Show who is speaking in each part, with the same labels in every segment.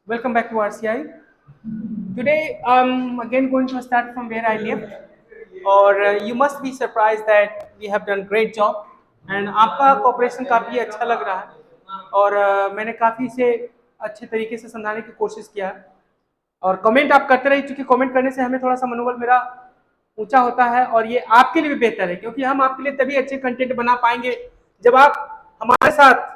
Speaker 1: Welcome back to RCI. Today, I'm again going to start from where I left, और you must be surprised that we have done great job and आपका cooperation काफ़ी अच्छा लग रहा है और मैंने काफ़ी से अच्छे तरीके से समझाने की कोशिश किया है और कमेंट आप करते रहिए क्योंकि कमेंट करने से हमें थोड़ा सा मनोबल मेरा ऊंचा होता है और ये आपके लिए भी बेहतर है क्योंकि हम आपके लिए तभी अच्छे कंटेंट बना पाएंगे जब आप हमारे साथ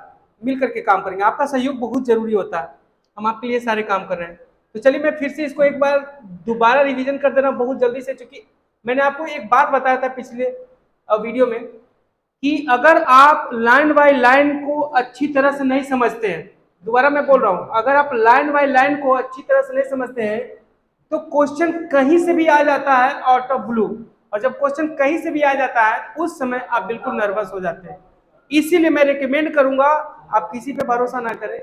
Speaker 1: मिल करके काम करेंगे। आपका सहयोग बहुत जरूरी होता है, हम आपके लिए सारे काम कर रहे हैं। तो चलिए मैं फिर से इसको एक बार दोबारा रिवीजन कर दे रहा हूँ बहुत जल्दी से, क्योंकि मैंने आपको एक बात बताया था पिछले वीडियो में कि अगर आप लाइन बाय लाइन को अच्छी तरह से नहीं समझते हैं, दोबारा मैं बोल रहा हूँ, अगर आप लाइन बाय लाइन को अच्छी तरह से नहीं समझते हैं तो क्वेश्चन कहीं से भी आ जाता है आउट ऑफ ब्लू, और जब क्वेश्चन कहीं से भी आ जाता है उस समय आप बिल्कुल नर्वस हो जाते हैं। इसीलिए मैं रिकमेंड करूंगा आप किसी पे भरोसा ना करें,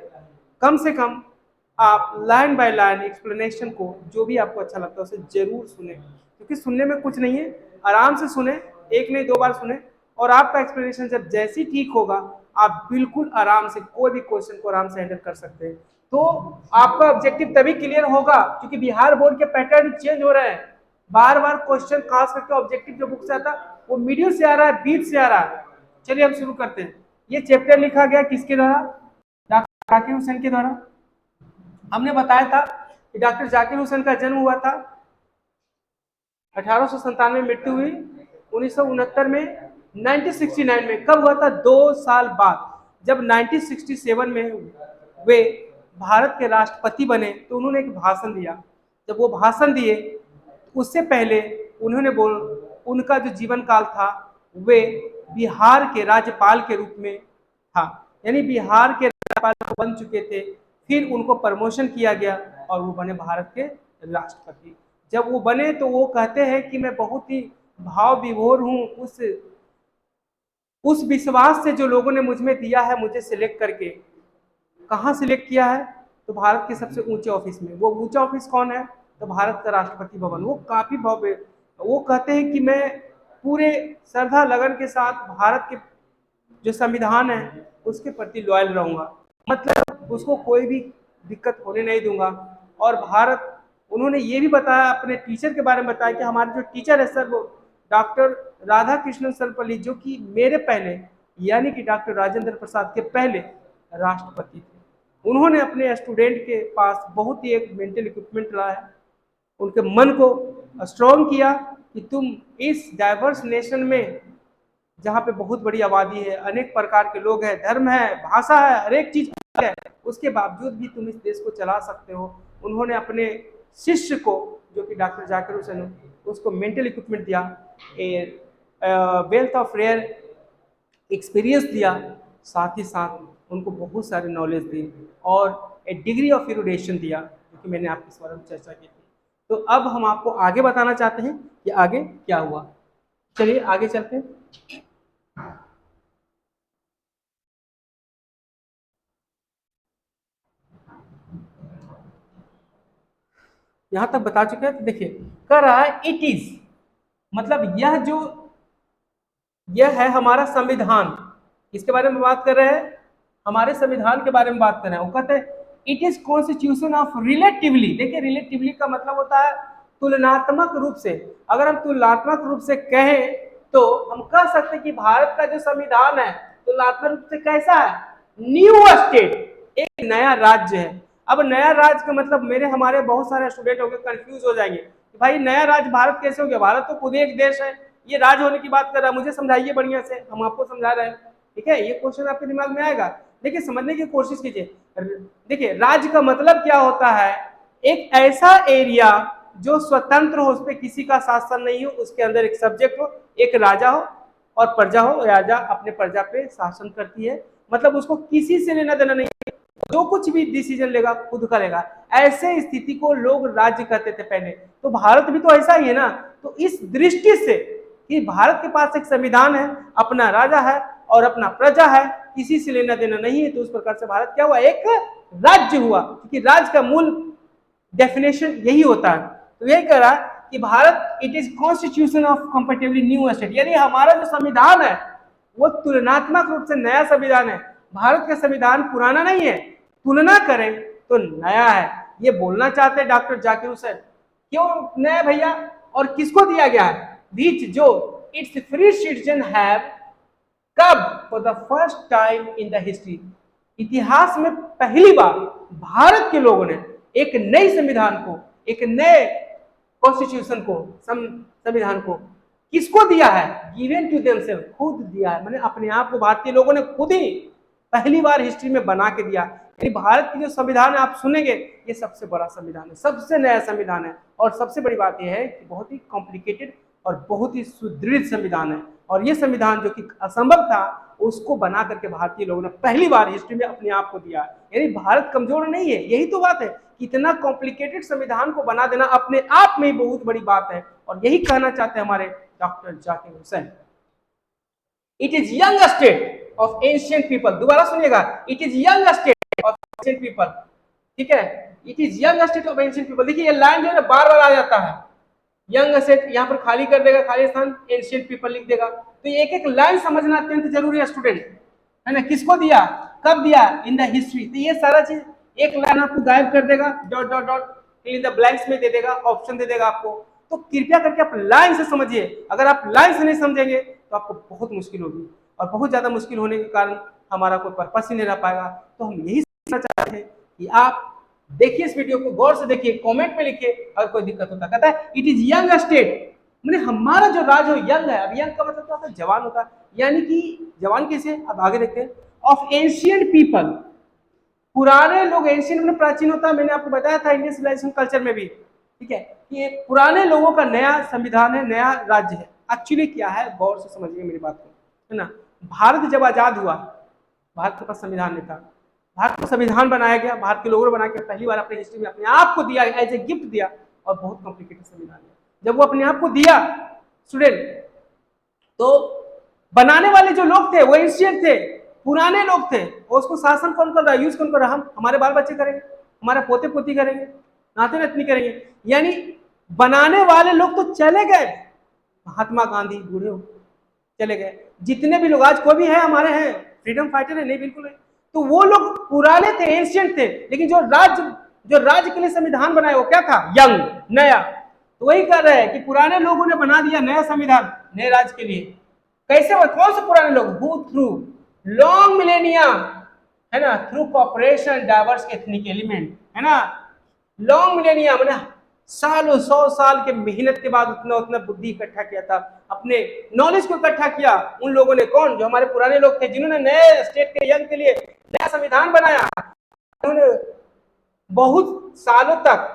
Speaker 1: कम से कम आप लाइन बाय लाइन एक्सप्लेनेशन को जो भी आपको अच्छा लगता है उसे जरूर सुने, क्योंकि सुनने में कुछ नहीं है। आराम से सुने, एक नहीं दो बार सुने, और आपका एक्सप्लेनेशन जब जैसे ही ठीक होगा आप बिल्कुल आराम से कोई भी क्वेश्चन को आराम से हैंडल कर सकते हैं। तो आपका ऑब्जेक्टिव तभी क्लियर होगा क्योंकि बिहार बोर्ड के पैटर्न चेंज हो रहे हैं, बार बार क्वेश्चन खास करके ऑब्जेक्टिव जो बुक से आता वो मीडियम से आ रहा है, बीच से आ रहा है। चलिए हम शुरू करते हैं। ये चैप्टर लिखा गया किसके द्वारा? डॉक्टर जाकिर हुसैन के द्वारा। हमने बताया था कि डॉक्टर जाकिर हुसैन का जन्म हुआ था 1897 में, मृत्यु हुई 1969 में। 1969 में कब हुआ था? 2 साल बाद, जब 1967 में वे भारत के राष्ट्रपति बने तो उन्होंने एक भाषण दिया। जब वो भाषण दिए उससे पहले उन्होंने उनका जो जीवन काल था वे बिहार के राज्यपाल के रूप में था, यानी बिहार के राज्यपाल बन चुके थे। फिर उनको प्रमोशन किया गया और वो बने भारत के राष्ट्रपति। जब वो बने तो वो कहते हैं कि मैं बहुत ही भाव विभोर हूँ उस विश्वास से जो लोगों ने मुझ में दिया है, मुझे सिलेक्ट करके। कहाँ सिलेक्ट किया है? तो भारत के सबसे ऊंचे ऑफिस में। वो ऊंचा ऑफिस कौन है? तो भारत का राष्ट्रपति भवन। वो काफी भव्य, वो कहते हैं कि मैं पूरे श्रद्धा लगन के साथ भारत के जो संविधान है उसके प्रति लॉयल रहूंगा, मतलब उसको कोई भी दिक्कत होने नहीं दूंगा। और भारत, उन्होंने ये भी बताया, अपने टीचर के बारे में बताया कि हमारे जो टीचर है सर वो डॉक्टर राधा कृष्णन सर्वपल्ली, जो कि मेरे पहले यानी कि डॉक्टर राजेंद्र प्रसाद के पहले राष्ट्रपति थे। उन्होंने अपने स्टूडेंट के पास बहुत ही एक मेंटल इक्विपमेंट लाया, उनके मन को स्ट्रॉन्ग किया कि तुम इस डाइवर्स नेशन में जहाँ पे बहुत बड़ी आबादी है, अनेक प्रकार के लोग हैं, धर्म है, भाषा है, हर एक चीज है, उसके बावजूद भी तुम इस देश को चला सकते हो। उन्होंने अपने शिष्य को, जो कि डॉक्टर जाकिर हुसैन, उसको मेंटल इक्विपमेंट दिया, वेल्थ ऑफ रेयर एक्सपीरियंस दिया, साथ ही साथ उनको बहुत सारे नॉलेज दी और ए डिग्री ऑफ इरुडेशन दिया, क्योंकि मैंने आपके इस बारे में चर्चा की थी। तो अब हम आपको आगे बताना चाहते हैं कि आगे क्या हुआ। चलिए आगे चलते हैं। यहां तक बता चुके हैं। तो देखिए कह रहा है इट इज, मतलब यह है हमारा संविधान। इसके बारे में बात कर रहे हैं, हमारे संविधान के बारे में बात कर रहे हैं। वो कहते हैं it is constitution of relatively. देखिए रिलेटिवली का मतलब होता है तुलनात्मक रूप से। अगर हम तुलनात्मक रूप से कहें तो हम कह सकते हैं कि भारत का जो संविधान है तुलनात्मक रूप से कैसा है? न्यू स्टेट, एक नया राज्य है। अब नया राज्य का मतलब मेरे हमारे बहुत सारे स्टूडेंट होंगे कंफ्यूज हो जाएंगे कि भाई नया राज्य भारत कैसे हो गया? भारत तो खुद एक देश है, ये राज्य होने की बात कर रहा है, मुझे समझाइए बढ़िया से, हम आपको समझा रहे हैं। ठीक है, ये क्वेश्चन आपके दिमाग में आएगा। देखिए समझने की कोशिश कीजिए। देखिए राज्य का मतलब क्या होता है? एक ऐसा एरिया जो स्वतंत्र हो, उस पर किसी का शासन नहीं हो, उसके अंदर एक सब्जेक्ट हो, एक राजा हो और प्रजा हो, राजा अपने प्रजा पे शासन करती है, मतलब उसको किसी से लेना देना नहीं, जो कुछ भी डिसीजन लेगा खुद करेगा। ऐसे स्थिति को लोग राज्य कहते थे पहले। तो भारत भी तो ऐसा ही है ना। तो इस दृष्टि से कि भारत के पास एक संविधान है, अपना राजा है और अपना प्रजा है, किसी से लेना देना नहीं है, तो उस प्रकार से भारत क्या हुआ? एक राज्य हुआ, क्योंकि राज्य का मूल डेफिनेशन यही होता है। तो यही कह रहा है कि Bharat it is constitution of comparatively new state, यानी हमारा जो संविधान है वो तुलनात्मक रूप से नया संविधान है। भारत का संविधान पुराना नहीं है। तुलना करें तो नया है, ये बोलना चाहते हैं डॉक्टर जाकिर हुसैन। क्यों नया भैया, और किसको दिया गया है? विच जो इट्स फ्री सिटीजन हैव, कब? For the first time in the history, इतिहास में पहली बार भारत के लोगों ने एक नई संविधान को, एक नए कॉन्स्टिट्यूशन को, संविधान को किसको दिया है? गिवन टू देमसेल्फ, खुद दिया है, मैंने अपने आप को भारतीय लोगों ने खुद ही पहली बार हिस्ट्री में बना के दिया। यानी भारत की जो संविधान है आप सुनेंगे, ये सबसे बड़ा संविधान है, सबसे नया संविधान है, और सबसे बड़ी बात यह है कि बहुत ही कॉम्प्लिकेटेड और बहुत ही सुदृढ़ संविधान है। और ये संविधान जो कि असंभव था, उसको बना करके भारतीय लोगों ने पहली बार हिस्ट्री में अपने आप को दिया। यानी भारत कमजोर नहीं है, यही तो बात है कि इतना कॉम्प्लिकेटेड संविधान को बना देना अपने आप में ही बहुत बड़ी बात है। और यही कहना चाहते हैं हमारे doctor Zakir Hussain. It is young state of ancient people, दोबारा सुनिएगा, it is young state of ancient people, ठीक है, it is young state of ancient people. देखिए ये लाइन जो है बार बार आ जाता है, यंग स्टेट, यहाँ पर खाली कर देगा, खाली स्थान, एंशिएंट पीपल लिख देगा। तो एक एक लाइन समझना अत्यंत जरूरी है स्टूडेंट, है ना। किसको दिया, कब दिया, इन द हिस्ट्री। तो ये सारा चीज एक लाइन आपको गायब कर देगा, dot dot dot fill in the blanks में दे देगा, ऑप्शन दे देगा आपको। तो कृपया करके आप लाइन से समझिए, अगर आप लाइन से नहीं समझेंगे तो आपको बहुत मुश्किल होगी, और बहुत ज्यादा मुश्किल होने के कारण हमारा कोई पर्पस ही नहीं रह पाएगा। तो हम यही समझना चाहते हैं कि आप देखिए इस वीडियो को गौर से देखिए, कमेंट में लिखिए अगर कोई दिक्कत होता है। कहता है इट इज यंग स्टेट, मैंने हमारा जो राज हो यंग है। अब यंग का मतलब क्या होता है, जवान होता है, यानी कि जवान कैसे, अब आगे देखते हैं। ऑफ एंशिएंट पीपल, पुराने लोग, एंशिएंट में प्राचीन होता है, मैंने आपको बताया था इंडियन सिविलाइजेशन कल्चर में भी, ठीक है, कि पुराने लोगों का नया संविधान है, नया राज्य है। एक्चुअली क्या है, गौर से समझिए मेरी बात को, है ना। भारत जब आजाद हुआ, भारत के पास संविधान नहीं था, भारत का संविधान बनाया गया, भारत के लोगों ने बना के पहली बार अपनी हिस्ट्री में अपने आप को दिया, एज ए गिफ्ट दिया, और बहुत कॉम्प्लिकेटेड संविधान है। जब वो अपने आप को दिया स्टूडेंट, तो बनाने वाले जो लोग थे वो एंशिएंट थे, पुराने लोग थे, और उसको शासन कौन कर रहा है, यूज कौन कर रहा है, हम, हमारे बाल बच्चे करेंगे, हमारे पोते पोती करेंगे, नाते नातनी करेंगे। यानी बनाने वाले लोग तो चले गए, महात्मा गांधी बूढ़े हो चले गए, जितने भी लोग आज कोई भी है हमारे हैं फ्रीडम फाइटर है, नहीं बिल्कुल है, तो वो लोग पुराने थे, एंशिएंट थे। लेकिन जो राज्य के लिए संविधान बनाया वो क्या था, यंग, नया। तो वही कर रहे हैं कि पुराने लोगों ने बना दिया नया संविधान नए राज्य के लिए। कैसे, कौन से पुराने लोग, हु थ्रू लॉन्ग मिलेनिया, है ना, through cooperation diverse ethnic element, है ना, लॉन्ग मिलेनिया मैंने सालों 100 साल के मेहनत के बाद उतना बुद्धि इकट्ठा किया था, अपने नॉलेज को इकट्ठा किया उन लोगों ने। कौन, जो हमारे पुराने लोग थे, जिन्होंने नए स्टेट के यंग के लिए नया संविधान बनाया। उन्होंने बहुत सालों तक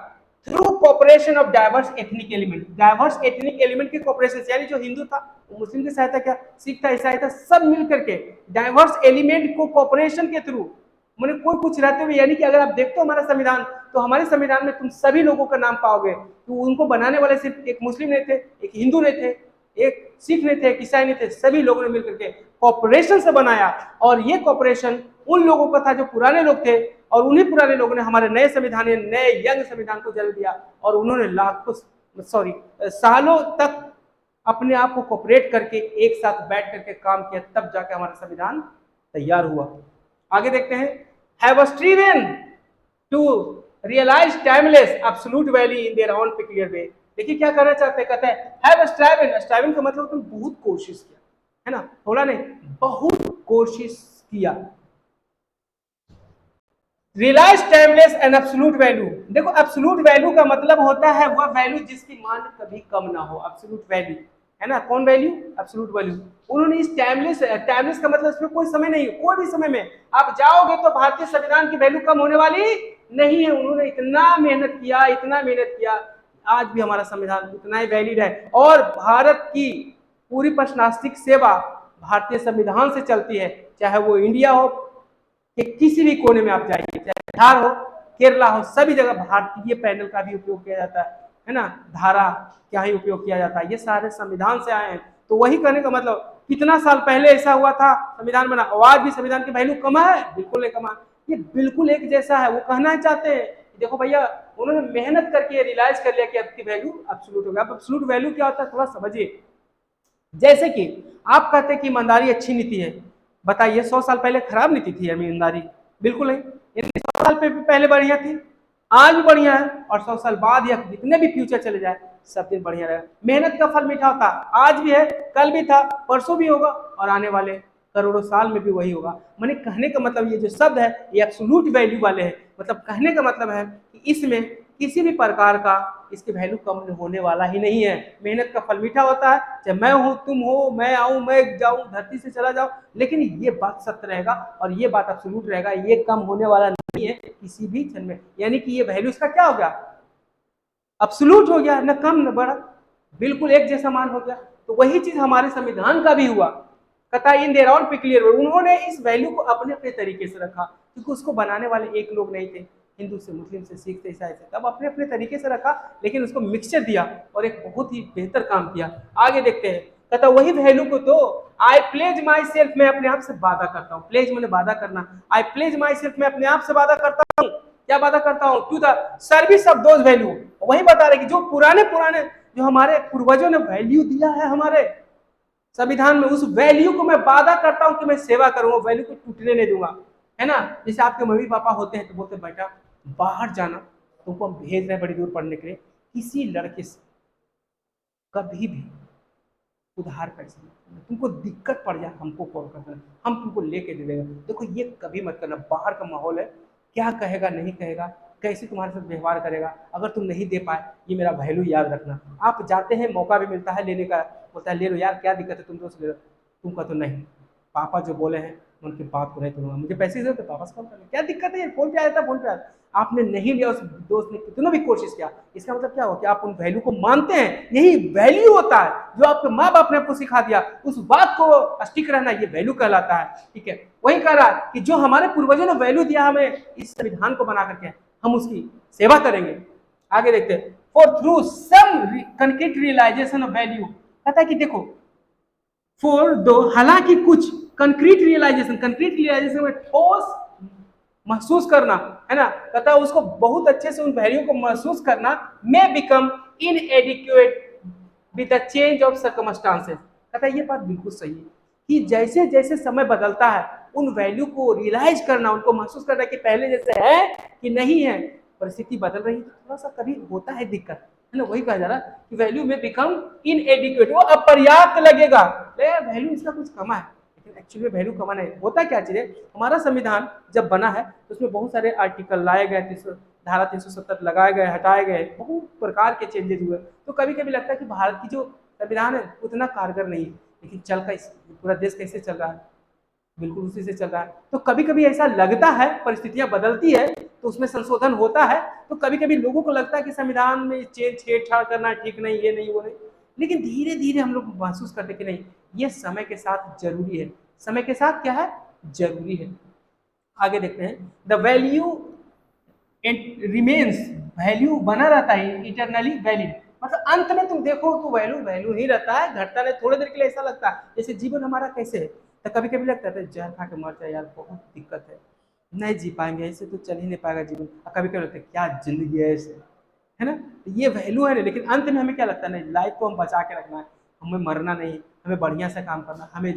Speaker 1: through cooperation of diverse ethnic element, diverse ethnic element की कॉपरेशन, यानी जो हिंदू था, मुस्लिम की सहायता, क्या सिख था, ईसाई था, सब मिल करके डाइवर्स एलिमेंट को कॉपरेशन के थ्रू, मैंने कोई कुछ रहते हुए, यानी कि अगर आप देखते हो हमारा संविधान, तो हमारे संविधान में तुम सभी लोगों का नाम पाओगे। तो उनको बनाने वाले सिर्फ एक मुस्लिम नहीं थे, एक हिंदू नहीं थे, एक सिख नहीं थे, एक ईसाई नहीं थे, सभी लोगों ने मिलकर के कॉपरेशन से बनाया। और ये कॉपरेशन उन लोगों का था जो पुराने लोग थे, और उन्हीं पुराने लोगों ने हमारे नए संविधान, नए यंग संविधान को जन्म दिया। और उन्होंने सालों तक अपने आप को कॉपरेट करके एक साथ बैठ करके काम किया, तब जाके हमारा संविधान तैयार हुआ। आगे देखते हैं, have striven to realize timeless absolute value in their own peculiar way। देखिए क्या करना चाहते हैं, कहते हैं have striven, striven का मतलब तुम बहुत कोशिश किया, है ना, थोड़ा नहीं, बहुत कोशिश किया। Realise timeless and absolute value, देखो एब्सोल्यूट वैल्यू का मतलब होता है वह वैल्यू जिसकी मान कभी कम ना हो, एब्सोल्यूट वैल्यू, है ना, कौन वैल्यू, एब्सोल्यूट वैल्यू। उन्होंने इस टाइमलेस, टाइमलेस का मतलब इसमें कोई समय नहीं है, कोई भी समय में आप जाओगे तो भारतीय संविधान की वैल्यू कम होने वाली नहीं है। उन्होंने इतना मेहनत किया, इतना मेहनत किया, आज भी हमारा संविधान उतना ही वैलिड है। और भारत की पूरी प्रशासनिक सेवा भारतीय संविधान से चलती है, चाहे वो इंडिया हो कि किसी भी कोने में आप जाइए, चाहे बिहार हो, केरला हो, सभी जगह भारतीय पैनल का भी उपयोग किया जाता है ना, धारा क्या ही उपयोग किया जाता है, ये सारे संविधान से आए हैं। तो वही कहने का मतलब, कितना साल पहले ऐसा हुआ था संविधान बना, आज भी संविधान की वैल्यू कम है, बिल्कुल नहीं कमा, ये बिल्कुल एक जैसा है। वो कहना चाहते हैं, देखो भैया उन्होंने मेहनत करके रियलाइज कर लिया कि आपकी वैल्यू एब्सोल्यूट होगा। अब एब्सोल्यूट वैल्यू क्या होता है थोड़ा समझिए। जैसे कि आप कहते हैं कि ईमानदारी अच्छी नीति है, बताइए 100 साल पहले खराब नीति थी ईमानदारी, बिल्कुल नहीं। यानी 100 साल पे भी पहले बढ़िया थी, आज भी बढ़िया है, और 100 साल बाद या जितने भी फ्यूचर चले जाए सब दिन बढ़िया रहेगा। मेहनत का फल मीठा होता है, आज भी है, कल भी था, परसों भी होगा, और आने वाले करोड़ों साल में भी वही होगा। मैंने कहने का मतलब ये जो शब्द है ये एब्सोल्यूट वैल्यू वाले हैं, मतलब कहने का मतलब है कि इसमें किसी भी प्रकार का इसकी वैल्यू कम होने वाला ही नहीं है। मेहनत का फल मीठा होता है, चाहे मैं हूँ, तुम हो, मैं आऊँ, मैं जाऊँ, धरती से चला जाऊँ, लेकिन ये बात सत्य रहेगा और ये बात एब्सोल्यूट रहेगा, ये कम होने वाला नहीं है किसी भी क्षण में। यानी कि ये वैल्यू इसका क्या हो गया, एब्सोल्यूट हो गया, न कम न बढ़ा, बिल्कुल एक जैसा मान हो गया। तो वही चीज हमारे संविधान का भी हुआ। कथा इन देयर ऑन पिक्युलियर, उन्होंने इस वैल्यू को अपने अपने तरीके से रखा, क्योंकि उसको बनाने वाले एक लोग नहीं थे, हिंदू से, मुस्लिम से, सिख से, ईसाई से, तब अपने अपने तरीके से रखा, लेकिन उसको मिक्सचर दिया और एक बहुत ही बेहतर काम किया। आगे देखते हैं, कहता वही वैल्यू को तो आई प्लेज माई सेल्फ, मैं अपने आप से वादा करता हूँ। प्लेज मैंने वादा करना, आई प्लेज माई सेल्फ, मैं अपने आप से वादा करता हूँ। क्या वादा करता हूँ, to the service of those value. वही बता रहे कि जो पुराने पुराने जो हमारे पूर्वजों ने वैल्यू दिया है हमारे संविधान में, उस वैल्यू को मैं वादा करता हूं कि मैं सेवा करूंगा, वैल्यू को टूटने नहीं दूंगा, है ना। जैसे आपके मम्मी पापा होते हैं तो बोलते बेटा बाहर जाना, तुमको हम भेज रहे हैं बड़ी दूर पढ़ने के लिए, किसी लड़के से कभी भी उधार पैसे, तुमको दिक्कत पड़ जाए हमको कॉल कर देना, हम तुमको लेके दे देगा। देखो ये कभी मत करना, बाहर का माहौल है, क्या कहेगा नहीं कहेगा, कैसे तुम्हारे साथ व्यवहार करेगा, अगर तुम नहीं दे पाए, ये मेरा वैल्यू याद रखना। आप जाते हैं, मौका भी मिलता है लेने का, बोलता है ले लो यार, क्या दिक्कत है, तुम दोस्त ले लो, तुमका तो नहीं, पापा जो बोले हैं मैं उनकी बात को नहीं करूँगा, मुझे पैसे दे तो पापा से कॉल कर, क्या दिक्कत है, फोन पे आया था, फोन पे आया। आपने नहीं लिया, उस दोस्त ने कितना भी कोशिश किया, इसका मतलब क्या हो कि आप उन वैल्यू को मानते हैं। यही वैल्यू होता है जो आपके माँ बाप ने आपको सिखा दिया, उस बात को स्टिक रहना, ये वैल्यू कहलाता है। ठीक है, वही कह रहा है कि जो हमारे पूर्वजों ने वैल्यू दिया हमें इस संविधान को बना करके, हम उसकी सेवा करेंगे। आगे देखते हैं, for through some concrete realisation of value, कहता है कि देखो फॉर दो, हालांकि कुछ कंक्रीट रियलाइजेशन में ठोस महसूस करना, है ना, कहता है उसको बहुत अच्छे से उन वैल्यू को महसूस करना may become इनएडिक्वेट with the change of circumstances. कहता है ये बात बिल्कुल सही है कि जैसे जैसे समय बदलता है, उन वैल्यू को रियलाइज करना, उनको महसूस करना कि पहले जैसे है कि नहीं है, परिस्थिति बदल रही है, थोड़ा सा कभी होता है दिक्कत, है ना। वही कहा जा रहा है कि वैल्यू में बिकम इनएडिक्वेट, वो अपर्याप्त लगेगा, वैल्यू इसका कुछ कमा है, लेकिन एक्चुअली वैल्यू कमा नहीं होता। क्या चीज है, हमारा संविधान जब बना है तो उसमें बहुत सारे आर्टिकल लाए गए, धारा 370 लगाए गए, हटाए गए, बहुत प्रकार के चेंजेस हुए, तो कभी कभी लगता है कि भारत की जो संविधान है उतना कारगर नहीं है, लेकिन चल का पूरा देश कैसे चल रहा है, बिल्कुल उसी से चल रहा है। तो कभी कभी ऐसा लगता है, परिस्थितियां बदलती है तो उसमें संशोधन होता है, तो कभी कभी लोगों को लगता है कि संविधान में छेड़छाड़ करना ठीक नहीं, ये नहीं वो नहीं, लेकिन धीरे धीरे हम लोग महसूस करते कि नहीं, ये समय के साथ जरूरी है, समय के साथ क्या है, जरूरी है। आगे देखते हैं, द वैल्यू रिमेन्स, वैल्यू बना रहता है, इटरनली वैलिड, मतलब अंत में तुम देखो तो वैल्यू वैल्यू ही रहता है, घटता नहीं, थोड़ी देर के लिए ऐसा लगता है जैसे जीवन हमारा कैसे है, तो कभी कभी लगता है जहर खा के मर जाए यार, बहुत दिक्कत है, नहीं जी पाएंगे, ऐसे तो चल ही नहीं पाएगा जीवन, और कभी कभी लगता है क्या जिंदगी है ऐसे, है ना। तो ये वैल्यू है ना, लेकिन अंत में हमें क्या लगता है, नहीं लाइफ को हम बचा के रखना है, हमें मरना नहीं, हमें बढ़िया से काम करना, हमें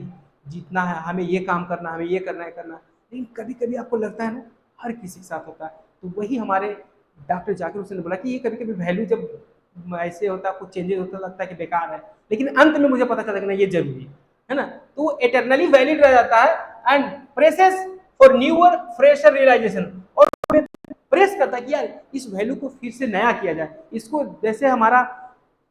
Speaker 1: जीतना है, हमें ये काम करना, हमें ये करना है करना। लेकिन कभी कभी आपको लगता है ना, हर किसी के साथ होता है, तो वही हमारे डॉक्टर जाकिर हुसैन ने बोला कि ये कभी कभी वैल्यू जब ऐसे होता है, कुछ चेंजेस होता लगता है कि बेकार है, लेकिन अंत में मुझे पता चला कि नहीं ये जरूरी है ना, तो वो इटरनली वैलिड रह जाता है and presses for newer fresher realisation, और प्रेस करता है कि यार इस वैल्यू को फिर से नया किया जाए, इसको जैसे हमारा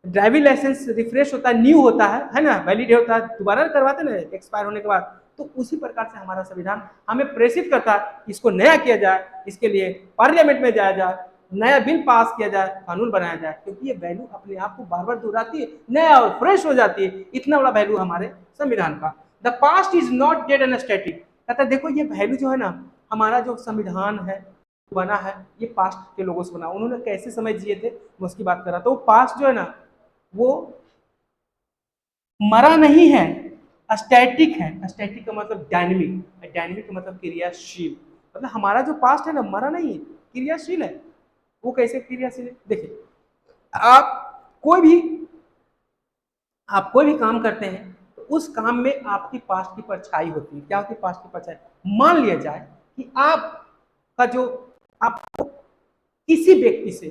Speaker 1: ड्राइविंग लाइसेंस रिफ्रेश होता है, न्यू होता है ना, वैलिड होता है, दोबारा करवाते ना एक्सपायर होने के बाद, तो उसी प्रकार से हमारा संविधान हमें प्रेरित करता है इसको नया किया जाए, इसके लिए पार्लियामेंट में जाया जाए, नया बिल पास किया जाए, कानून बनाया जाए, क्योंकि ये वैल्यू अपने आप को बार बार दोहराती है, नया और फ्रेश हो जाती है, इतना बड़ा वैल्यू हमारे संविधान का। The past is not dead and static, कहता है देखो ये वैल्यू जो है ना, हमारा जो संविधान है बना है, ये पास्ट के लोगों से बना, उन्होंने कैसे समय जिए थे मैं उसकी बात कर रहा था, तो पास्ट जो है ना वो मरा नहीं है, स्टैटिक है, स्टैटिक का मतलब डायनेमिक, डायनेमिक का मतलब क्रियाशील, मतलब हमारा जो पास्ट है ना मरा नहीं है, क्रियाशील है। वो कैसे क्रियाशील है, देखिए आप कोई भी आप कोई भी काम करते हैं तो उस काम में आपकी पास्ट की परछाई होती है, क्या होती है पास्ट की परछाई। मान लिया जाए कि आप का जो आपको किसी व्यक्ति से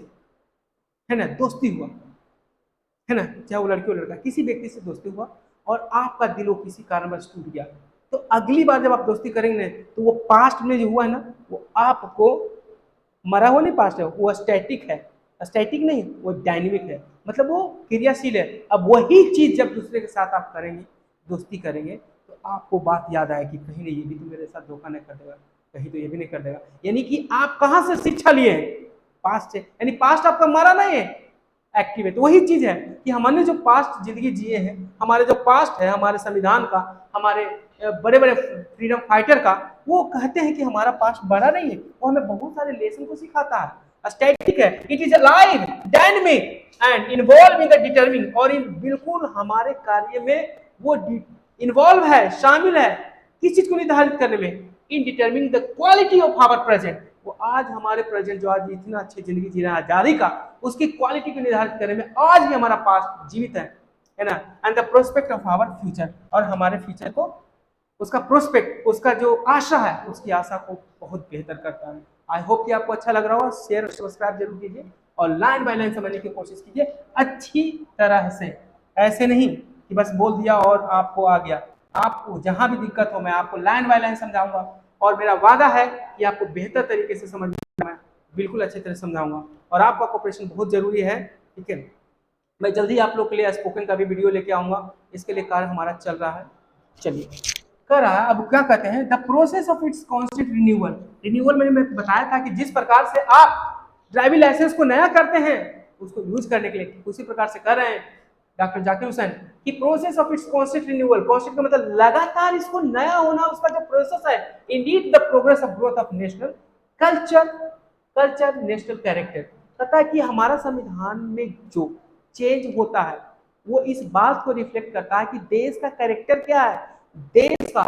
Speaker 1: है ना दोस्ती हुआ, है ना, चाहे वो लड़की हो लड़का, किसी व्यक्ति से दोस्ती हुआ और आपका दिल वो किसी कारणवश टूट गया, तो अगली बार जब आप दोस्ती करेंगे तो वो पास्ट में जो हुआ है ना वो आपको, मरा हुआ नहीं पास्ट है, वो स्टैटिक है, स्टैटिक नहीं, वो डायनेमिक है, मतलब वो क्रियाशील है। अब वही चीज जब दूसरे के साथ आप करेंगे, दोस्ती करेंगे, तो आपको बात याद आएगी कहीं नहीं ये भी तो मेरे साथ धोखा नहीं कर देगा, कहीं तो ये भी नहीं कर देगा। यानी कि आप कहाँ से शिक्षा लिए हैं? पास्ट से, यानी पास्ट आपका मरा नहीं है, एक्टिव है। तो वही चीज है कि हमने जो पास्ट जिंदगी जिए हैं, हमारे जो पास्ट है, हमारे संविधान का, हमारे बड़े बड़े फ्रीडम फाइटर का, वो कहते हैं कि हमारा पास्ट बड़ा नहीं है, वो हमें बहुत सारे लेसन को सिखाता है। स्टैटिक है, it is alive, dynamic and involve in the determining, और इन बिल्कुल हमारे कार्य में वो इन्वॉल्व है, शामिल है, किस चीज को निर्धारित करने में, in determining the quality of our present. वो आज हमारे प्रेजेंट जो आज इतना अच्छी जिंदगी जी रहा है आजादी का, उसकी क्वालिटी को निर्धारित करने में आज भी हमारा पास्ट जीवित है ना, and the prospect of our future, और हमारे फ्यूचर को, उसका प्रोस्पेक्ट, उसका जो आशा है, उसकी आशा को बहुत बेहतर करता है। आई होप कि आपको अच्छा लग रहा होगा, शेयर और सब्सक्राइब जरूर कीजिए और लाइन बाय लाइन समझने की कोशिश कीजिए अच्छी तरह से, ऐसे नहीं कि बस बोल दिया और आपको आ गया। आपको जहां भी दिक्कत हो मैं आपको लाइन बाय लाइन समझाऊंगा, और मेरा वादा है कि आपको बेहतर तरीके से समझ में बिल्कुल अच्छी तरह समझाऊंगा, और आपका कोऑपरेशन बहुत जरूरी है, ठीक है। मैं जल्दी आप लोग के लिए स्पोकन का भी वीडियो लेके आऊंगा, इसके लिए कार्य हमारा चल रहा है, चलिए कर रहा है। अब क्या कहते हैं, the process of its constant renewal. Renewal मैंने बताया था कि जिस प्रकार से आप ड्राइविंग लाइसेंस को नया करते हैं उसको यूज करने के लिए, उसी प्रकार से कर रहे हैं डॉक्टर जाकिर हुसैन की process of its constant renewal. Constant का मतलब लगातार इसको नया होना, उसका जो प्रोसेस है, Indeed the progress of growth of national culture, culture national character. पता है कि हमारा संविधान में जो चेंज होता है वो इस बात को रिफ्लेक्ट करता है कि देश का कैरेक्टर क्या है, देश का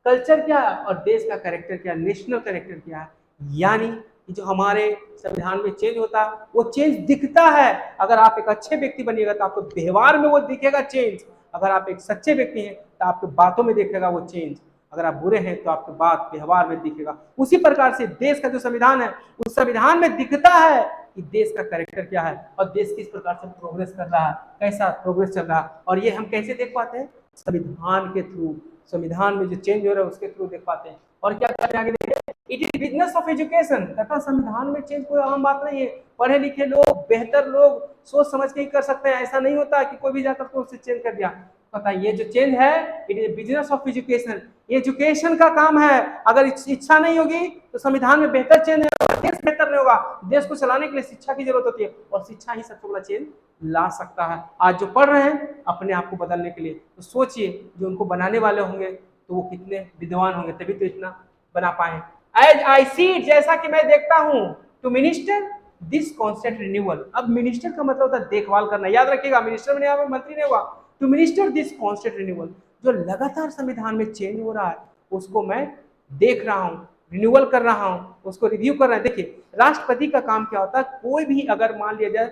Speaker 1: कल्चर क्या है और देश का कैरेक्टर क्या है, नेशनल कैरेक्टर क्या है। यानी कि जो हमारे संविधान में चेंज होता है वो चेंज दिखता है। अगर आप एक अच्छे व्यक्ति बनिएगा तो आपको व्यवहार में वो दिखेगा चेंज, अगर आप एक सच्चे व्यक्ति हैं तो आपके बातों में दिखेगा वो चेंज, अगर आप बुरे हैं तो आपके बात व्यवहार में दिखेगा। उसी प्रकार से देश का जो संविधान है उस संविधान में दिखता है कि देश का कैरेक्टर क्या है और देश किस प्रकार से प्रोग्रेस कर रहा है, कैसा प्रोग्रेस चल रहा है। और ये हम कैसे देख पाते हैं? संविधान के थ्रू, संविधान में जो चेंज हो रहा है उसके थ्रू देख पाते हैं। और क्या कहते हैं आगे देखिए, it is business of education. तथा संविधान में चेंज कोई आम बात नहीं है, पढ़े लिखे लोग, बेहतर लोग सोच समझ के ही कर सकते हैं, ऐसा नहीं होता कि कोई भी जाकर तो उससे चेंज कर दिया। पता ये जो चेंज है it is business of education, education का काम है। अगर इच्छा नहीं होगी तो संविधान में बेहतर चेंज नहीं होगा, देश बेहतर नहीं होगा। देश को चलाने के लिए शिक्षा की जरूरत होती है और शिक्षा ही सबसे बड़ा चेंज ला सकता है। आज जो पढ़ रहे हैं अपने आप को बदलने के लिए, तो सोचिए जो उनको बनाने वाले होंगे तो वो कितने विद्वान होंगे तभी तो इतना बना पाए। एज आई सी, जैसा कि मैं देखता हूं, to minister this constant renewal. अब मिनिस्टर का मतलब होता है देखभाल करना, याद रखिएगा, मिनिस्टर में यहाँ मंत्री नहीं हुआ। To minister this constant renewal, जो लगातार संविधान में चेंज हो रहा है उसको मैं देख रहा हूँ, रिन्यूअल कर रहा हूँ, उसको रिव्यू कर रहा है। देखिए राष्ट्रपति का काम क्या होता है, कोई भी अगर मान लिया जाए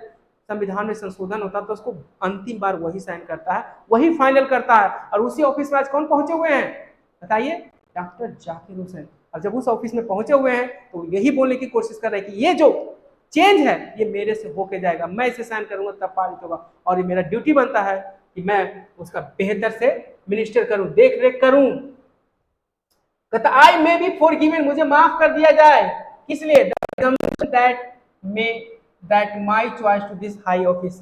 Speaker 1: संविधान में संशोधन होता है तो उसको अंतिम बार वही साइन करता है, वही फाइनल करता है। और उसी ऑफिस में आज कौन पहुंचे हुए हैं बताइए? डॉक्टर जाकिर हुसैन। और जब उस ऑफिस में पहुंचे हुए हैं तो यही बोलने की कोशिश कर रहे हैं कि ये जो चेंज है ये मेरे से होके जाएगा, मैं इसे साइन करूंगा तब पारित होगा, और ये मेरा ड्यूटी बनता है कि मैं उसका बेहतर से मिनिस्टर करूं, देख रेख करूं। कहता आई मे बी फॉरगिवन, मुझे माफ कर दिया जाए, किस लिए? That my choice to this high office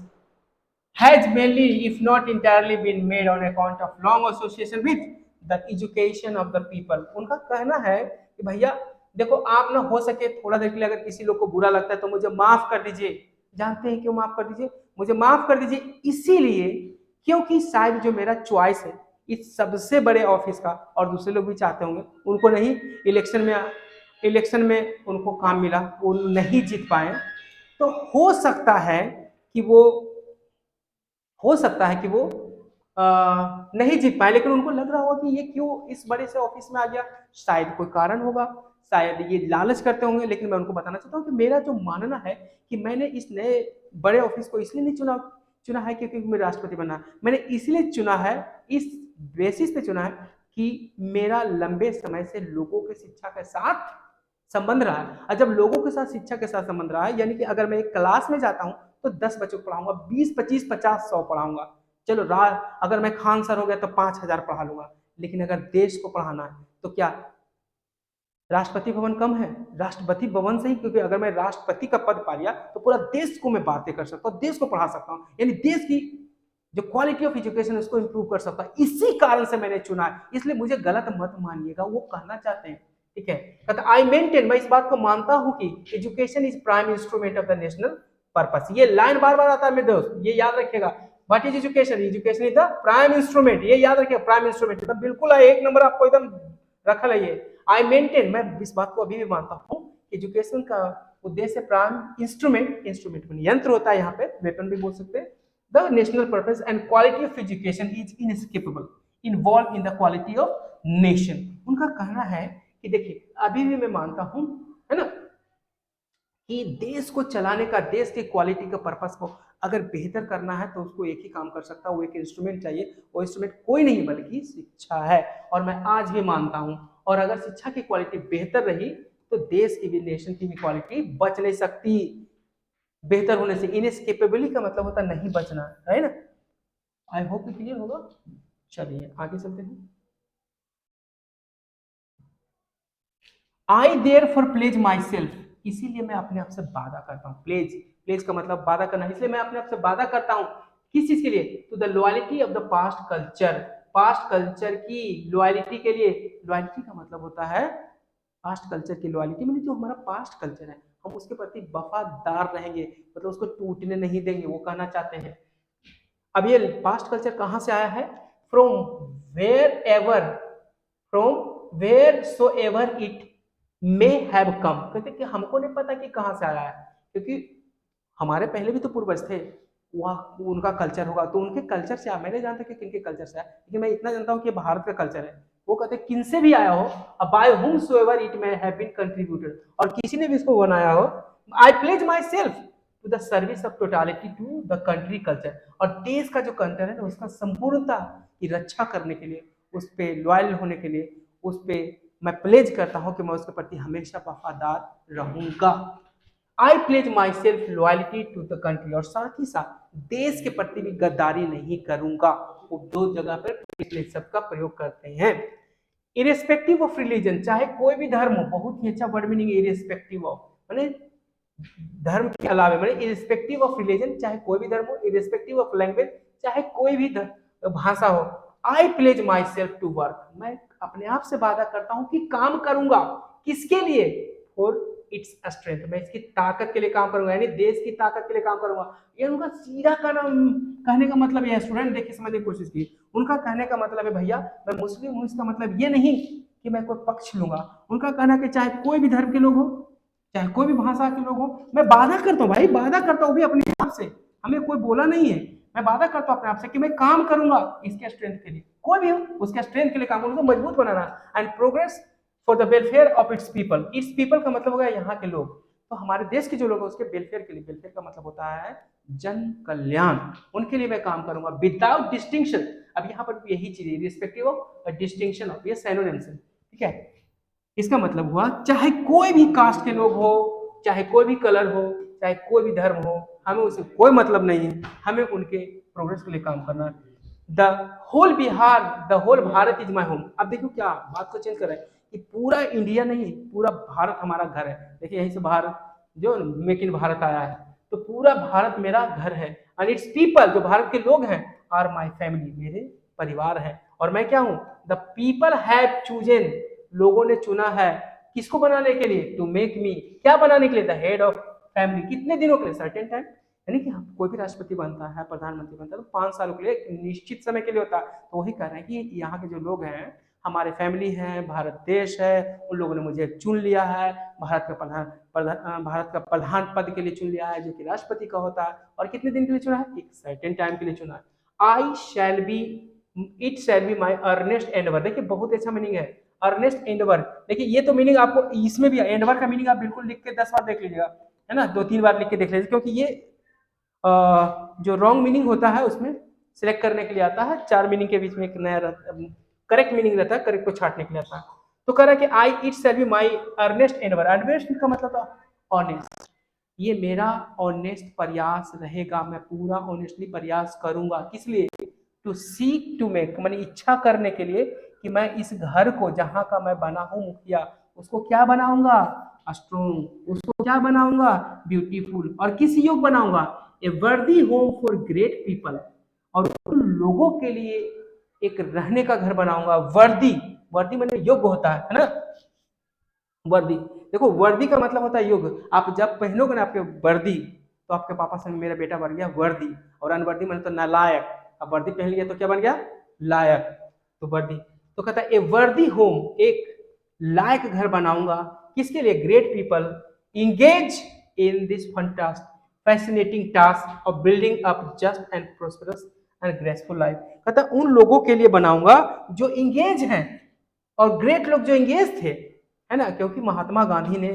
Speaker 1: has mainly if not entirely been made on account of long association with the education of the people। उनका कहना है कि भैया देखो आप ना हो सके थोड़ा देर के लिए अगर किसी लोग को बुरा लगता है तो मुझे माफ कर दीजिए। जानते हैं क्यों माफ कर दीजिए? मुझे माफ कर दीजिए इसीलिए क्योंकि शायद जो मेरा चॉइस है इस सबसे बड़े ऑफिस का, और दूसरे लोग भी चाहते होंगे, उनको नहीं, इलेक्शन में उनको काम मिला, वो नहीं जीत पाए, तो हो सकता है कि वो नहीं जीत पाए, लेकिन उनको लग रहा होगा कि ये क्यों इस बड़े से ऑफिस में आ गया, शायद कोई कारण होगा, शायद ये लालच करते होंगे। लेकिन मैं उनको बताना चाहता हूँ कि मेरा जो मानना है कि मैंने इस नए बड़े ऑफिस को इसलिए नहीं चुना है क्योंकि मैं राष्ट्रपति बनना, मैंने इसलिए चुना है, इस बेसिस पे चुना है कि मेरा लंबे समय से लोगों के शिक्षा के साथ संबंध रहा है। और जब लोगों के साथ, शिक्षा के साथ संबंध रहा है, यानी कि अगर मैं एक क्लास में जाता हूँ तो 10 बच्चों को पढ़ाऊंगा, 20, 25, 50, 100 पढ़ाऊंगा। चलो अगर मैं खान सर हो गया तो 5,000 पढ़ा लूंगा। लेकिन अगर देश को पढ़ाना है तो क्या राष्ट्रपति भवन कम है? राष्ट्रपति भवन से ही, क्योंकि अगर मैं राष्ट्रपति का पद पा लिया तो पूरा देश को मैं बातें कर सकता हूँ, देश को पढ़ा सकता हूँ, यानी देश की जो क्वालिटी ऑफ एजुकेशन है उसको इंप्रूव कर सकता है। इसी कारण से मैंने चुना है, इसलिए मुझे गलत मत मानिएगा, वो कहना चाहते हैं, ठीक है। आई मेंटेन, मैं इस बात को मानता हूं कि education is prime instrument of the national purpose. ये लाइन बार बार आता है मेरे दोस्त, ये याद रखिएगा। What is education? Education is the prime instrument, ये याद रखिएगा, प्राइम इंस्ट्रूमेंट। तो बिल्कुल एक नंबर आपको एकदम रखा है ये। आई मेंटेन, मैं इस बात को अभी भी मानता हूँ, एजुकेशन का उद्देश्य प्राइम इंस्ट्रूमेंट, इंस्ट्रूमेंट में यंत्र होता है, यहाँ पे वेपन भी बोल सकते हैं। The national purpose and quality of education is inescapable, involved in the quality of nation। उनका कहना है कि देखिए, अभी भी मैं मानता हूं, है ना, कि देश को चलाने का, देश की क्वालिटी का पर्पस को अगर बेहतर करना है तो उसको एक ही काम कर सकता है, वो एक इंस्ट्रूमेंट चाहिए। वो इंस्ट्रूमेंट कोई नहीं बल्कि शिक्षा है। और मैं आज भी मानता हूं, और अगर शिक्षा की क्वालिटी बेहतर रही तो देश की भी, नेशन की भी क्वालिटी बच नहीं सकती। बेहतर होने से, इनएस्केपेबली का मतलब होता नहीं बचना, है ना। आई होप क्लियर होगा। चलिए आगे चलते हैं। I therefore pledge my self, इसीलिए मैं अपने आप से वादा करता हूँ। प्लेज, प्लेज का मतलब वादा करना, इसलिए मैं अपने आप से वादा करता हूँ। किस चीज के लिए? To the loyalty of the past culture, past culture की लॉयल्टी के लिए। लॉयल्टी का मतलब होता है पास्ट कल्चर की लॉयल्टी, मतलब जो हमारा पास्ट कल्चर है हम उसके प्रति वफादार रहेंगे, मतलब उसको टूटने नहीं देंगे, वो कहना चाहते हैं। अब ये पास्ट कल्चर कहां से आया है? From wherever, from where so ever it may have come. कहते कि हमको नहीं पता कि कहां से आया है, क्योंकि हमारे पहले भी तो पूर्वज थे, वह उनका कल्चर होगा तो उनके कल्चर से आया। मैं नहीं जानता कि किनके कल्चर से आया, लेकिन मैं इतना जानता हूं कि भारत का कल्चर है। वो कहते किन से भी आया हो, by whom so ever it may have been contributed, और किसी ने भी इसको बनाया हो, I pledge my self to the service of totality to the country culture. और देश का जो कल्चर है उसका संपूर्णता की रक्षा करने के लिए, उस पर लॉयल होने के लिए, उस पर मैं प्लेज करता हूं कि मैं उसके प्रति हमेशा वफादार रहूंगा। I pledge my self loyalty to the country, और साथ ही साथ देश के प्रति भी गद्दारी नहीं करूंगा। वो दो जगह पर प्लेज शब्द का प्रयोग करते हैं। इरेस्पेक्टिव ऑफ रिलीजन, चाहे कोई भी धर्म हो, बहुत ही अच्छा वर्ड मीनिंग इरेस्पेक्टिव ऑफ, माने धर्म के अलावा, माने इरेस्पेक्टिव ऑफ रिलीजन, चाहे कोई भी धर्म हो, इरेस्पेक्टिव ऑफ लैंग्वेज, चाहे कोई भी भाषा हो। I pledge my self to work, मैं अपने आप से वादा करता हूं कि काम करूंगा। किसके लिए? फॉर इट्स स्ट्रेंथ, मैं इसकी ताकत के लिए काम करूंगा, यानी देश की ताकत के लिए काम करूंगा। ये उनका सीधा कहने का मतलब है, स्टूडेंट देखिए समझने की कोशिश की। उनका कहने का मतलब है भैया मैं मुस्लिम हूं, इसका मतलब ये नहीं कि मैं कोई पक्ष लूंगा। उनका कहना कि चाहे कोई भी धर्म के लोग हो, चाहे कोई भी भाषा के लोग हो, मैं वादा करता हूँ भाई, वादा करता हूँ भी अपने आप से, हमें कोई बोला नहीं है। मैं वादा करता हूँ अपने आप से कि मैं काम करूंगा इसके स्ट्रेंथ के लिए, कोई भी हो उसके स्ट्रेंथ के लिए काम करूंगा, मजबूत बनाना, and progress for the welfare of its people. Its people का मतलब होगा यहाँ के लोग, तो हमारे देश के जो लोग हैं उसके वेलफेयर के लिए। वेलफेयर का मतलब होता है जन कल्याण, उनके लिए मैं काम करूंगा विदाउट डिस्टिंक्शन। अब यहाँ पर यही चीज है, रिस्पेक्टिव ऑफ डिस्टिंक्शन ऑफ, ये सिनोनिम्स है, ठीक है। इसका मतलब हुआ चाहे कोई भी कास्ट के लोग हो, चाहे कोई भी कलर हो, चाहे कोई भी धर्म हो, हमें उससे कोई मतलब नहीं है, हमें उनके प्रोग्रेस के लिए काम करना है। The whole Bihar, the whole Bharat is my home. अब देखो क्या बात को चेंज कर रहे हैं कि पूरा इंडिया नहीं, पूरा भारत हमारा घर है। देखिए यहीं से भारत जो मेक इन भारत आया है, तो पूरा भारत मेरा घर है। एंड इट्स पीपल, जो भारत के लोग हैं, आर माई फैमिली, मेरे परिवार है। और मैं क्या हूं? द पीपल हैव चूजन, लोगों ने चुना है किसको बनाने के लिए? टू मेक मी, क्या बनाने के लिए? The head of family. कितने दिनों के लिए? सर्टेन टाइम, यानी कि कोई भी राष्ट्रपति बनता है, प्रधानमंत्री बनता है तो 5 सालों के लिए, एक निश्चित समय के लिए होता है। तो वही कह रहे हैं कि यहाँ के जो लोग हैं हमारे फैमिली है, भारत देश है, उन लोगों ने मुझे चुन लिया है, भारत का प्रधान पद के लिए चुन लिया है, जो कि राष्ट्रपति का होता है। और कितने दिन के लिए चुना है? एक सर्टेन टाइम के लिए चुना है। I shall be, it shall be my earnest endeavour. देखिए बहुत अच्छा मीनिंग है, अर्नेस्ट एंडवर। देखिए ये तो मीनिंग आपको इसमें भी है, एंडवर का मीनिंग आप बिल्कुल लिख के 10 बार देख लीजिएगा, है ना, 2-3 बार लिख के देख लीजिए, क्योंकि ये जो रॉन्ग मीनिंग होता है उसमें सिलेक्ट करने के लिए आता है। 4 मीनिंग के बीच में एक नया करेक्ट मीनिंग रहता है, करेक्ट को छांटने के लिए आता है। तो कह रहा है कि I it shall be my earnest endeavour. Earnest का मतलब था ऑनेस्ट, ये मेरा ऑनेस्ट प्रयास रहेगा, मैं पूरा ऑनेस्टली प्रयास करूंगा। किस लिए? टू सीक टू मेक, मैंने इच्छा करने के लिए कि मैं इस घर को जहां का मैं बना हूं मुखिया, उसको क्या बनाऊंगा? स्ट्रॉन्ग। उसको क्या बनाऊंगा? ब्यूटीफुल। और किस योग बनाऊंगा? ए वर्दी होम फॉर ग्रेट पीपल, और उन लोगों के लिए एक रहने का घर बनाऊंगा। वर्दी, वर्दी मैंने योग्य होता है ना, वर्दी। देखो वर्दी का मतलब होता है युग। आप जब पहनोगे ना आपके वर्दी, तो आपके पापा से मेरा बेटा बन गया वर्दी, और अनवर्दी मैंने तो नालायक। अब वर्दी पहन लिया तो क्या बन गया? लायक। तो वर्दी। तो कहता है ए वर्दी होम, एक लायक घर बनाऊंगा। किसके लिए? Great people engage in this fantastic fascinating task of building up just and prosperous and graceful life. कहता उन लोगों के लिए बनाऊंगा जो इंगेज हैं, और ग्रेट लोग जो इंगेज थे, है ना, क्योंकि महात्मा गांधी ने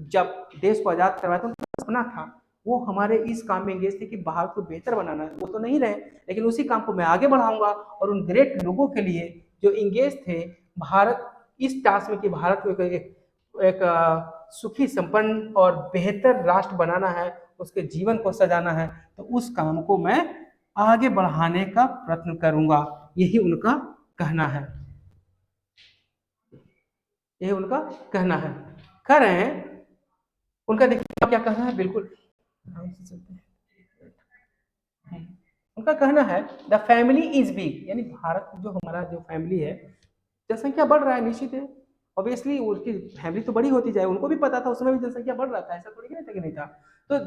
Speaker 1: जब देश को आजाद करवाया तो उनका सपना था, वो हमारे इस काम में इंगेज थे कि भारत को बेहतर बनाना है। वो तो नहीं रहे, लेकिन उसी काम को मैं आगे बढ़ाऊंगा, और उन ग्रेट लोगों के लिए जो इंगेज थे भारत इस टास्क में कि भारत को एक सुखी संपन्न और बेहतर राष्ट्र बनाना है, उसके जीवन को सजाना है, तो उस काम को मैं आगे बढ़ाने का प्रयत्न करूंगा। यही उनका कहना है, यही उनका कहना है। कह रहे हैं उनका, देखिए क्या कहना है, बिल्कुल उनका कहना है द फैमिली इज बिग, यानी भारत जो हमारा जो फैमिली है, जनसंख्या बढ़ रहा है, निश्चित है, ऑब्वियसली उसकी फैमिली तो बड़ी होती जाए, उनको भी पता था, उसमें भी जनसंख्या बढ़ रहा था, ऐसा थोड़ी नहीं था कि नहीं था। तो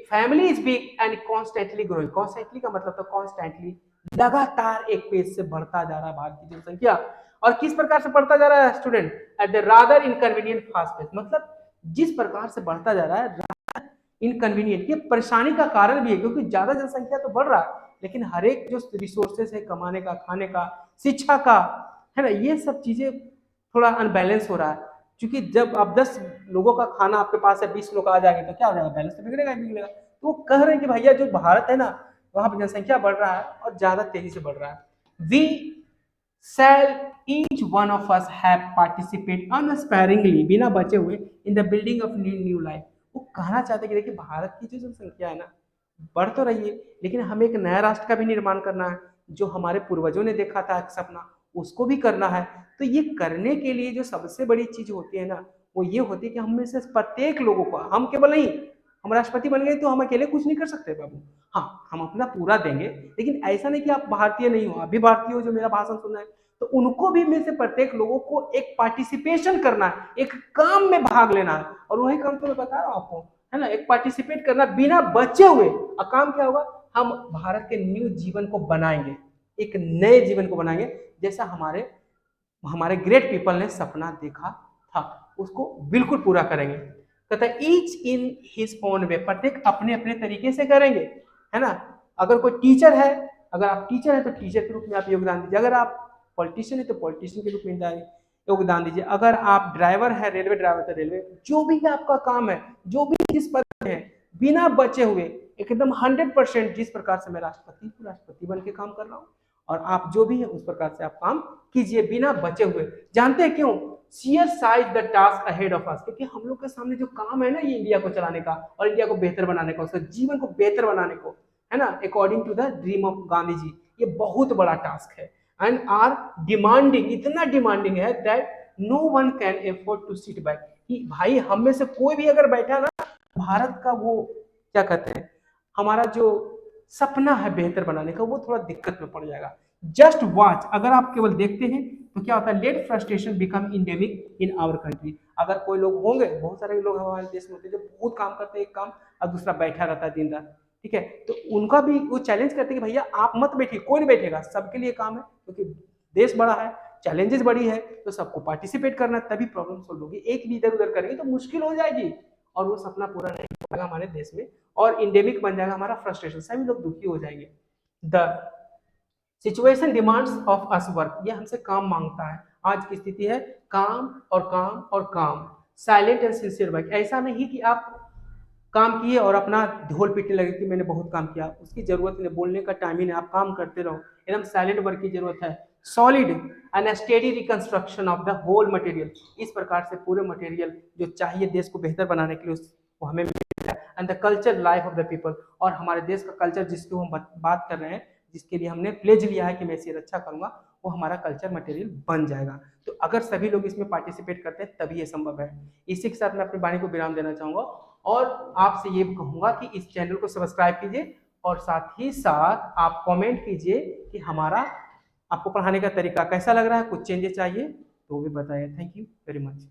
Speaker 1: family is big and constantly growing. Constantly का मतलब था कॉन्स्टेंटली, लगातार एक पेज से बढ़ता जा रहा है भारत की जनसंख्या। और किस प्रकार से बढ़ता जा रहा है student? At the rather inconvenient fast page, मतलब जिस प्रकार से बढ़ता जा रहा है इनकन्वीनियंट, ये परेशानी का कारण भी है, क्योंकि ज्यादा जनसंख्या तो बढ़ रहा है, लेकिन हर एक जो रिसोर्सेस है कमाने का, खाने का, शिक्षा का, है ना, ये सब चीजें थोड़ा अनबैलेंस हो रहा है। क्योंकि जब आप 10 लोगों का खाना आपके पास है, 20 लोग आ जाएंगे तो क्या हो जाएगा? बैलेंस तो बिगड़ेगा ही बिगड़ेगा। तो वो कह रहे हैं कि भैया जो भारत है ना, वहां पर जनसंख्या बढ़ रहा है और ज्यादा तेजी से बढ़ रहा है। We shall each one of us have participate unsparingly, बिना बचे हुए, in the building of new life। वो कहना चाहते कि देखिए भारत की जो जनसंख्या है ना, बढ़ तो रही है, लेकिन हमें एक नया राष्ट्र का भी निर्माण करना है, जो हमारे पूर्वजों ने देखा था एक सपना, उसको भी करना है। तो ये करने के लिए जो सबसे बड़ी चीज होती है ना, वो ये होती है कि हम में से प्रत्येक लोगों को, हम केवल नहीं, हम राष्ट्रपति बन गए तो हम अकेले कुछ नहीं कर सकते बाबू, हाँ हम अपना पूरा देंगे, लेकिन ऐसा नहीं कि आप भारतीय नहीं हो, आप भी भारतीय हो जो मेरा भाषण सुन रहे हैं, तो उनको भी में से प्रत्येक लोगों को एक पार्टिसिपेशन करना है, एक काम में भाग लेना है, और वही काम तो मैं बता रहा हूं आपको, है ना, एक पार्टिसिपेट करना बिना बचे हुए। और काम क्या होगा? हम भारत के न्यू जीवन को बनाएंगे, एक नए जीवन को बनाएंगे, जैसा हमारे हमारे ग्रेट पीपल ने सपना देखा था, उसको बिल्कुल पूरा करेंगे। कहता है each in his own way, प्रत्येक अपने अपने तरीके से करेंगे, है ना। अगर कोई टीचर है, अगर आप टीचर है तो टीचर के रूप में आप योगदान दीजिए, अगर आप पॉलिटिशियन है तो पॉलिटिशियन के रूप में योगदान दीजिए, अगर आप ड्राइवर है, रेलवे ड्राइवर तो रेलवे, जो भी आपका काम है, जो भी जिस पद है, बिना बचे हुए एकदम 100%, जिस प्रकार से मैं राष्ट्रपति बन के काम कर रहा हूँ, और आप जो भी है उस प्रकार से आप काम कीजिए बिना बचे हुए। जानते हैं क्यों? Share size the task ahead of us, क्योंकि हम लोग के सामने जो काम है ना, ये इंडिया को चलाने का और इंडिया को बेहतर बनाने का, उसके जीवन को बेहतर बनाने को, है ना, according to the dream of Gandhi ji, ये बहुत बड़ा टास्क है, एंड आर डिमांडिंग, इतना डिमांडिंग है that no one can afford to sit back, कि भाई हम में से कोई भी अगर बैठा ना, भारत का वो क्या कहते हैं, हमारा जो सपना है बेहतर बनाने का, वो थोड़ा दिक्कत में पड़ जाएगा। जस्ट वॉच, अगर आप केवल देखते हैं तो क्या होता है? Let frustration become endemic in our country. अगर कोई लोग होंगे, बहुत सारे लोग हमारे देश में होते हैं जो बहुत काम करते हैं एक काम, और दूसरा बैठा रहता है दिन रात, ठीक है, तो उनका भी वो चैलेंज करते हैं कि भैया आप मत बैठिए, कोई नहीं बैठेगा, सबके लिए काम है, क्योंकि देश बड़ा है, चैलेंजेस बड़ी है, तो सबको पार्टिसिपेट करना है, तभी प्रॉब्लम सोल्व होगी। एक भी इधर उधर करेंगे तो मुश्किल हो जाएगी, और वो सपना पूरा नहीं होगा हमारे देश में, और इंडेमिक बन जाएगा हमारा फ्रस्ट्रेशन, सभी लोग दुखी हो जाएंगे। The situation demands of us work, ये हमसे काम मांगता है, आज की स्थिति है काम और काम और काम, साइलेंट एंड सिंसियर वर्क। ऐसा नहीं कि आप काम किए और अपना ढोल पीटने लगे कि मैंने बहुत काम किया, उसकी जरूरत नहीं, बोलने का टाइम ही नहीं, आप काम करते रहो, एकदम साइलेंट वर्क की जरूरत है। Solid and steady reconstruction of the whole material. इस प्रकार से पूरे मटेरियल जो चाहिए देश को बेहतर बनाने के लिए वो हमें मिलता है। And the culture life of the people, और हमारे देश का कल्चर जिसकी हम बात कर रहे हैं, जिसके लिए हमने प्लेज लिया है कि मैं इसे रक्षा करूंगा, वो हमारा कल्चर मटेरियल बन जाएगा। तो अगर सभी लोग इसमें पार्टिसिपेट करते हैं तभी ये संभव है। इसी के साथ मैं अपनी वाणी को विराम देना चाहूंगा और आपसे ये कहूंगा कि इस चैनल को सब्सक्राइब कीजिए और साथ ही साथ आप कमेंट कीजिए कि हमारा आपको पढ़ाने का तरीका कैसा लग रहा है, कुछ चेंजेस चाहिए तो भी बताइए। Thank you very much.